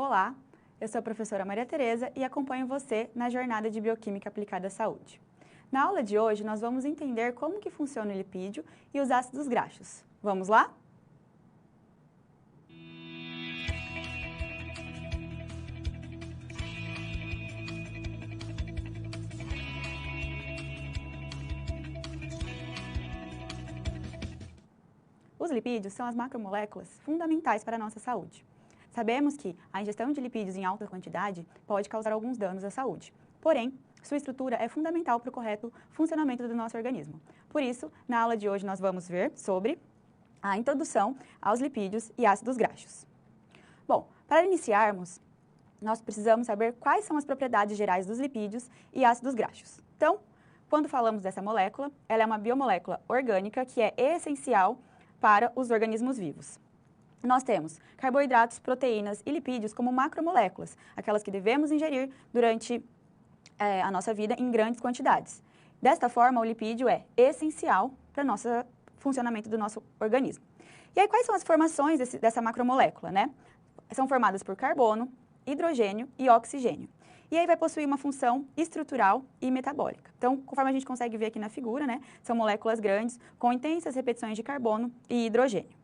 Olá, eu sou a professora Maria Tereza e acompanho você na jornada de Bioquímica Aplicada à Saúde. Na aula de hoje, nós vamos entender como que funciona o lipídio e os ácidos graxos. Vamos lá? Os lipídios são as macromoléculas fundamentais para a nossa saúde. Sabemos que a ingestão de lipídios em alta quantidade pode causar alguns danos à saúde. Porém, sua estrutura é fundamental para o correto funcionamento do nosso organismo. Por isso, na aula de hoje nós vamos ver sobre a introdução aos lipídios e ácidos graxos. Bom, para iniciarmos, nós precisamos saber quais são as propriedades gerais dos lipídios e ácidos graxos. Então, quando falamos dessa molécula, ela é uma biomolécula orgânica que é essencial para os organismos vivos. Nós temos carboidratos, proteínas e lipídios como macromoléculas, aquelas que devemos ingerir durante a nossa vida em grandes quantidades. Desta forma, o lipídio é essencial para o nosso funcionamento do nosso organismo. E aí, quais são as formações dessa macromolécula, né? São formadas por carbono, hidrogênio e oxigênio. E aí vai possuir uma função estrutural e metabólica. Então, conforme a gente consegue ver aqui na figura, né, são moléculas grandes com intensas repetições de carbono e hidrogênio.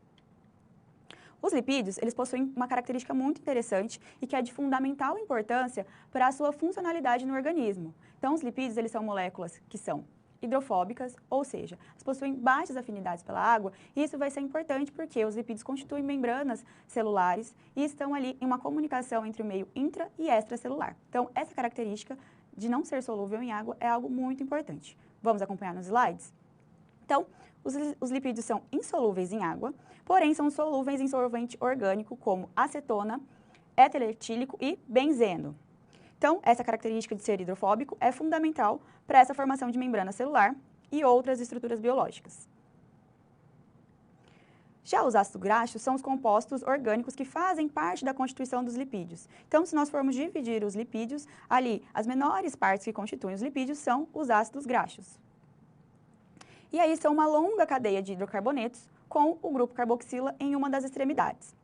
Os lipídios, eles possuem uma característica muito interessante e que é de fundamental importância para a sua funcionalidade no organismo. Então, os lipídios, eles são moléculas que são hidrofóbicas, ou seja, elas possuem baixas afinidades pela água, e isso vai ser importante porque os lipídios constituem membranas celulares e estão ali em uma comunicação entre o meio intra e extracelular. Então, essa característica de não ser solúvel em água é algo muito importante. Vamos acompanhar nos slides? Então, os lipídios são insolúveis em água, porém são solúveis em solvente orgânico como acetona, éter etílico e benzeno. Então, essa característica de ser hidrofóbico é fundamental para essa formação de membrana celular e outras estruturas biológicas. Já os ácidos graxos são os compostos orgânicos que fazem parte da constituição dos lipídios. Então, se nós formos dividir os lipídios, ali, as menores partes que constituem os lipídios são os ácidos graxos. E aí são uma longa cadeia de hidrocarbonetos com o grupo carboxila em uma das extremidades.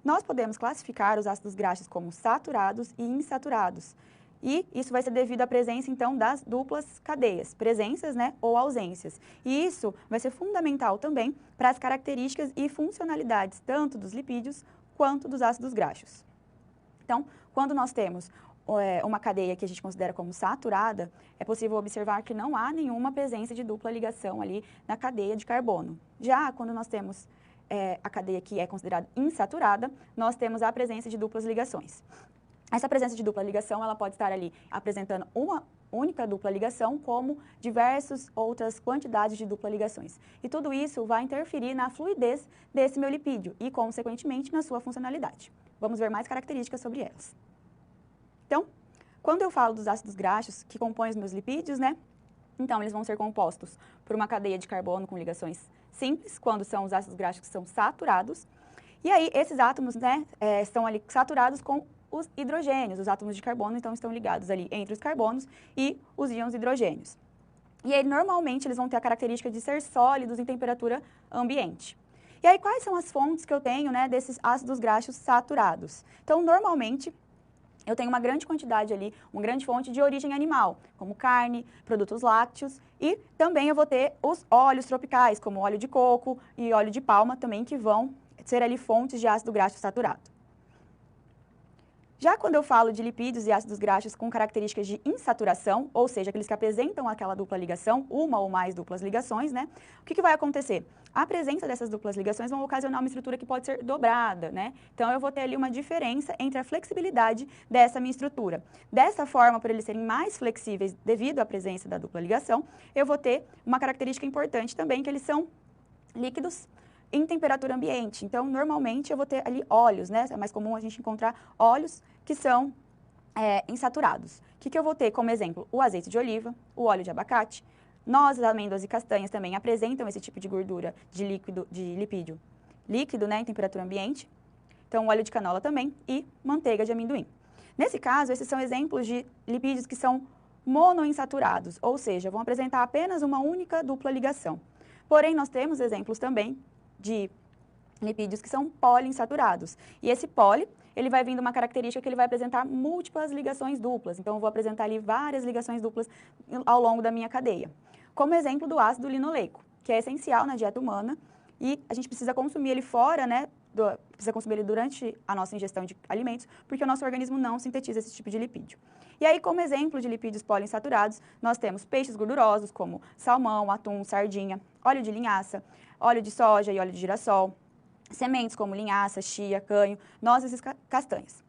Nós podemos classificar os ácidos graxos como saturados e insaturados. E isso vai ser devido à presença, então, das duplas cadeias, presenças, né, ou ausências. E isso vai ser fundamental também para as características e funcionalidades tanto dos lipídios quanto dos ácidos graxos. Então, quando nós temos uma cadeia que a gente considera como saturada, é possível observar que não há nenhuma presença de dupla ligação ali na cadeia de carbono. Já quando nós temos a cadeia que é considerada insaturada, nós temos a presença de duplas ligações. Essa presença de dupla ligação, ela pode estar ali apresentando uma única dupla ligação, como diversas outras quantidades de dupla ligações. E tudo isso vai interferir na fluidez desse meu lipídio e, consequentemente, na sua funcionalidade. Vamos ver mais características sobre elas. Então, quando eu falo dos ácidos graxos que compõem os meus lipídios, né? Então, eles vão ser compostos por uma cadeia de carbono com ligações simples, quando são os ácidos graxos que são saturados. E aí, esses átomos, né, estão ali saturados com os hidrogênios. Os átomos de carbono, então, estão ligados ali entre os carbonos e os íons hidrogênios. E aí, normalmente, eles vão ter a característica de ser sólidos em temperatura ambiente. E aí, quais são as fontes que eu tenho, né, desses ácidos graxos saturados? Então, normalmente, eu tenho uma grande quantidade ali, uma grande fonte de origem animal, como carne, produtos lácteos, e também eu vou ter os óleos tropicais, como óleo de coco e óleo de palma também, que vão ser ali fontes de ácido graxo saturado. Já quando eu falo de lipídios e ácidos graxos com características de insaturação, ou seja, aqueles que apresentam aquela dupla ligação, uma ou mais duplas ligações, né? O que vai acontecer? A presença dessas duplas ligações vão ocasionar uma estrutura que pode ser dobrada, né? Então, eu vou ter ali uma diferença entre a flexibilidade dessa minha estrutura. Dessa forma, por eles serem mais flexíveis devido à presença da dupla ligação, eu vou ter uma característica importante também, que eles são líquidos em temperatura ambiente. Então, normalmente, eu vou ter ali óleos, né? É mais comum a gente encontrar óleos que são insaturados. O que eu vou ter como exemplo? O azeite de oliva, o óleo de abacate, nozes, amêndoas e castanhas também apresentam esse tipo de gordura de lipídio líquido, né, em temperatura ambiente. Então, o óleo de canola também e manteiga de amendoim. Nesse caso, esses são exemplos de lipídios que são monoinsaturados, ou seja, vão apresentar apenas uma única dupla ligação. Porém, nós temos exemplos também de lipídios que são poliinsaturados. E esse poli, ele vai vindo uma característica que ele vai apresentar múltiplas ligações duplas. Então, eu vou apresentar ali várias ligações duplas ao longo da minha cadeia. Como exemplo do ácido linoleico, que é essencial na dieta humana e a gente precisa consumir ele fora, né? Precisa consumir ele durante a nossa ingestão de alimentos, porque o nosso organismo não sintetiza esse tipo de lipídio. E aí, como exemplo de lipídios poliinsaturados, nós temos peixes gordurosos, como salmão, atum, sardinha, óleo de linhaça, óleo de soja e óleo de girassol, sementes como linhaça, chia, canho, nozes e castanhas.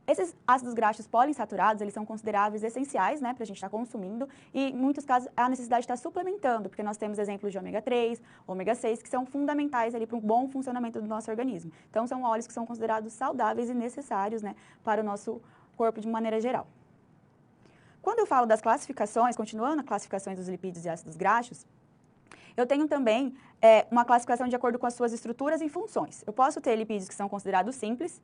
Esses ácidos graxos poliinsaturados, eles são consideráveis essenciais, né, para a gente estar consumindo e, em muitos casos, há necessidade de estar suplementando, porque nós temos exemplos de ômega 3, ômega 6, que são fundamentais ali para um bom funcionamento do nosso organismo. Então, são óleos que são considerados saudáveis e necessários, né, para o nosso corpo de maneira geral. Quando eu falo das classificações, continuando as classificações dos lipídios e ácidos graxos, eu tenho também uma classificação de acordo com as suas estruturas e funções. Eu posso ter lipídios que são considerados simples.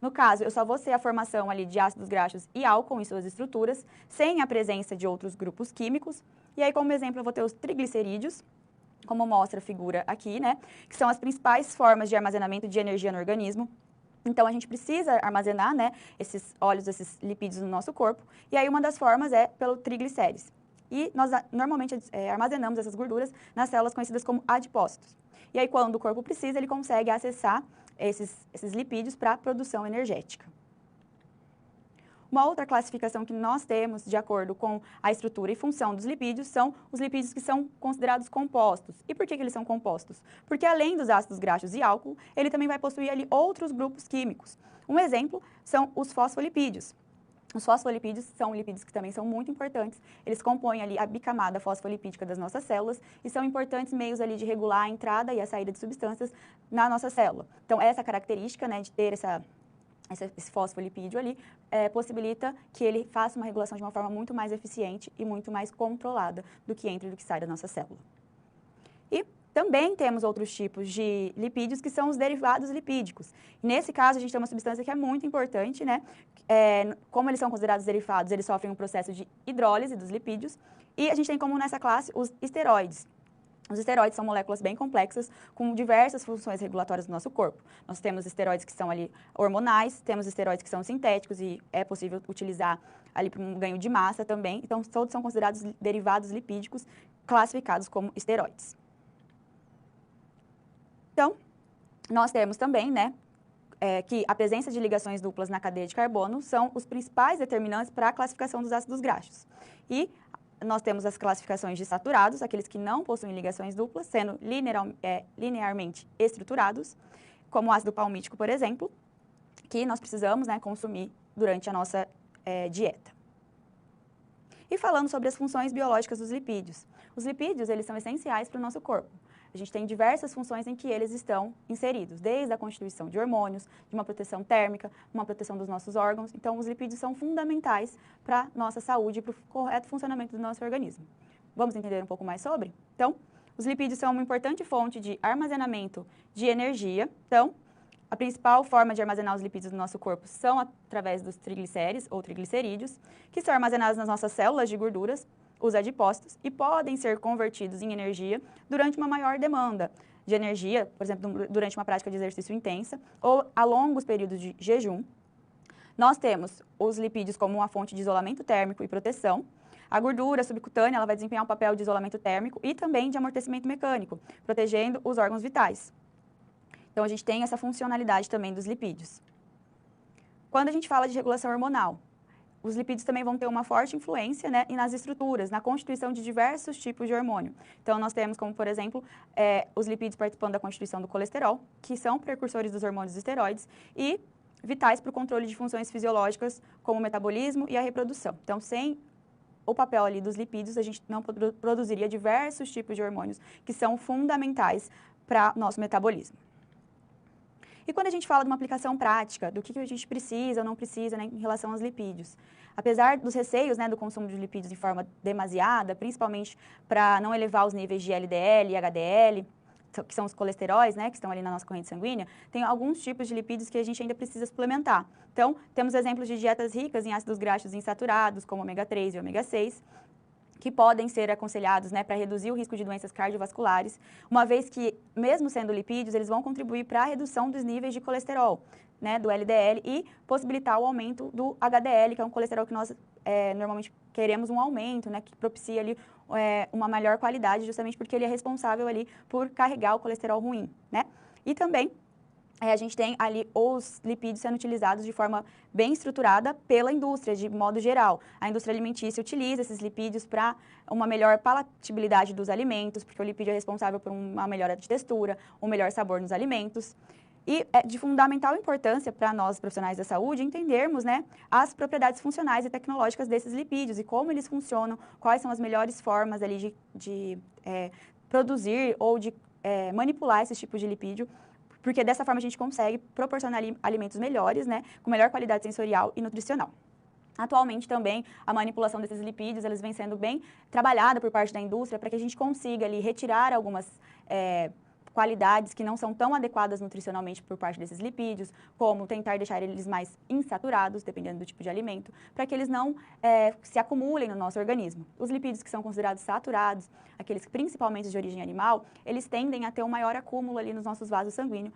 No caso, eu só vou ter a formação ali de ácidos graxos e álcool em suas estruturas, sem a presença de outros grupos químicos. E aí, como exemplo, eu vou ter os triglicerídeos, como mostra a figura aqui, né? Que são as principais formas de armazenamento de energia no organismo. Então, a gente precisa armazenar, né, esses óleos, esses lipídios no nosso corpo. E aí, uma das formas é pelo triglicérides. E nós normalmente armazenamos essas gorduras nas células conhecidas como adipócitos. E aí, quando o corpo precisa, ele consegue acessar esses lipídios para a produção energética. Uma outra classificação que nós temos, de acordo com a estrutura e função dos lipídios, são os lipídios que são considerados compostos. E por que eles são compostos? Porque além dos ácidos graxos e álcool, ele também vai possuir ali outros grupos químicos. Um exemplo são os fosfolipídios. Os fosfolipídios são lipídios que também são muito importantes. Eles compõem ali a bicamada fosfolipídica das nossas células e são importantes meios ali de regular a entrada e a saída de substâncias na nossa célula. Então, essa característica, né, de ter esse fosfolipídio ali, possibilita que ele faça uma regulação de uma forma muito mais eficiente e muito mais controlada do que entra e do que sai da nossa célula. E também temos outros tipos de lipídios que são os derivados lipídicos. Nesse caso, a gente tem uma substância que é muito importante, né? Como eles são considerados derivados, eles sofrem um processo de hidrólise dos lipídios. E a gente tem como nessa classe os esteroides. Os esteroides são moléculas bem complexas, com diversas funções regulatórias do nosso corpo. Nós temos esteroides que são ali hormonais, temos esteroides que são sintéticos e é possível utilizar ali para um ganho de massa também. Então, todos são considerados derivados lipídicos classificados como esteroides. Então, nós temos também, né, que a presença de ligações duplas na cadeia de carbono são os principais determinantes para a classificação dos ácidos graxos. E nós temos as classificações de saturados, aqueles que não possuem ligações duplas, sendo linearmente estruturados, como o ácido palmítico, por exemplo, que nós precisamos, né, consumir durante a nossa dieta. E falando sobre as funções biológicas dos lipídios. Os lipídios, eles são essenciais para o nosso corpo. A gente tem diversas funções em que eles estão inseridos, desde a constituição de hormônios, de uma proteção térmica, uma proteção dos nossos órgãos. Então, os lipídios são fundamentais para a nossa saúde e para o correto funcionamento do nosso organismo. Vamos entender um pouco mais sobre? Então, os lipídios são uma importante fonte de armazenamento de energia. Então, a principal forma de armazenar os lipídios do nosso corpo são através dos triglicérides ou triglicerídeos, que são armazenados nas nossas células de gorduras, os adipócitos, e podem ser convertidos em energia durante uma maior demanda de energia, por exemplo, durante uma prática de exercício intensa ou a longos períodos de jejum. Nós temos os lipídios como uma fonte de isolamento térmico e proteção. A gordura subcutânea ela vai desempenhar um papel de isolamento térmico e também de amortecimento mecânico, protegendo os órgãos vitais. Então, a gente tem essa funcionalidade também dos lipídios. Quando a gente fala de regulação hormonal, os lipídios também vão ter uma forte influência, né, nas estruturas, na constituição de diversos tipos de hormônio. Então, nós temos como, por exemplo, os lipídios participando da constituição do colesterol, que são precursores dos hormônios esteroides e vitais para o controle de funções fisiológicas, como o metabolismo e a reprodução. Então, sem o papel ali dos lipídios, a gente não produziria diversos tipos de hormônios que são fundamentais para o nosso metabolismo. E quando a gente fala de uma aplicação prática, do que a gente precisa ou não precisa, né, em relação aos lipídios. Apesar dos receios, né, do consumo de lipídios de forma demasiada, principalmente para não elevar os níveis de LDL e HDL, que são os colesteróis, né, que estão ali na nossa corrente sanguínea, tem alguns tipos de lipídios que a gente ainda precisa suplementar. Então, temos exemplos de dietas ricas em ácidos graxos insaturados, como ômega 3 e ômega 6, que podem ser aconselhados, né, para reduzir o risco de doenças cardiovasculares, uma vez que, mesmo sendo lipídios, eles vão contribuir para a redução dos níveis de colesterol, né, do LDL, e possibilitar o aumento do HDL, que é um colesterol que nós normalmente queremos um aumento, né, que propicia ali uma melhor qualidade, justamente porque ele é responsável ali por carregar o colesterol ruim, né? E também a gente tem ali os lipídios sendo utilizados de forma bem estruturada pela indústria, de modo geral. A indústria alimentícia utiliza esses lipídios para uma melhor palatabilidade dos alimentos, porque o lipídio é responsável por uma melhora de textura, um melhor sabor nos alimentos. E é de fundamental importância para nós, profissionais da saúde, entendermos, né, as propriedades funcionais e tecnológicas desses lipídios e como eles funcionam, quais são as melhores formas ali de produzir ou de manipular esses tipos de lipídio, porque dessa forma a gente consegue proporcionar alimentos melhores, né, com melhor qualidade sensorial e nutricional. Atualmente também a manipulação desses lipídios, eles vem sendo bem trabalhada por parte da indústria para que a gente consiga ali retirar algumas qualidades que não são tão adequadas nutricionalmente por parte desses lipídios, como tentar deixar eles mais insaturados, dependendo do tipo de alimento, para que eles não se acumulem no nosso organismo. Os lipídios que são considerados saturados, aqueles principalmente de origem animal, eles tendem a ter um maior acúmulo ali nos nossos vasos sanguíneos,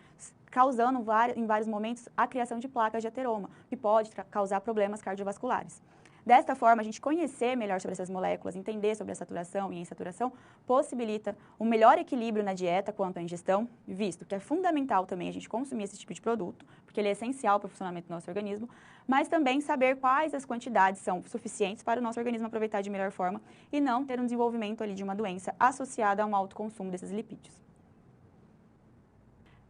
causando em vários momentos a criação de placas de ateroma, que pode causar problemas cardiovasculares. Desta forma, a gente conhecer melhor sobre essas moléculas, entender sobre a saturação e a insaturação, possibilita um melhor equilíbrio na dieta quanto à ingestão, visto que é fundamental também a gente consumir esse tipo de produto, porque ele é essencial para o funcionamento do nosso organismo, mas também saber quais as quantidades são suficientes para o nosso organismo aproveitar de melhor forma e não ter um desenvolvimento ali de uma doença associada a um alto consumo desses lipídios.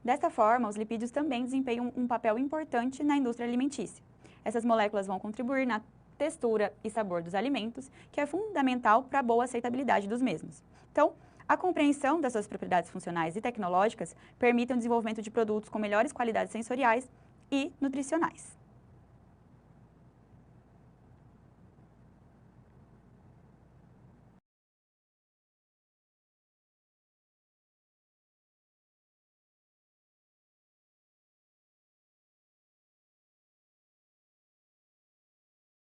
Desta forma, os lipídios também desempenham um papel importante na indústria alimentícia. Essas moléculas vão contribuir na textura e sabor dos alimentos, que é fundamental para a boa aceitabilidade dos mesmos. Então, a compreensão das suas propriedades funcionais e tecnológicas permite o desenvolvimento de produtos com melhores qualidades sensoriais e nutricionais.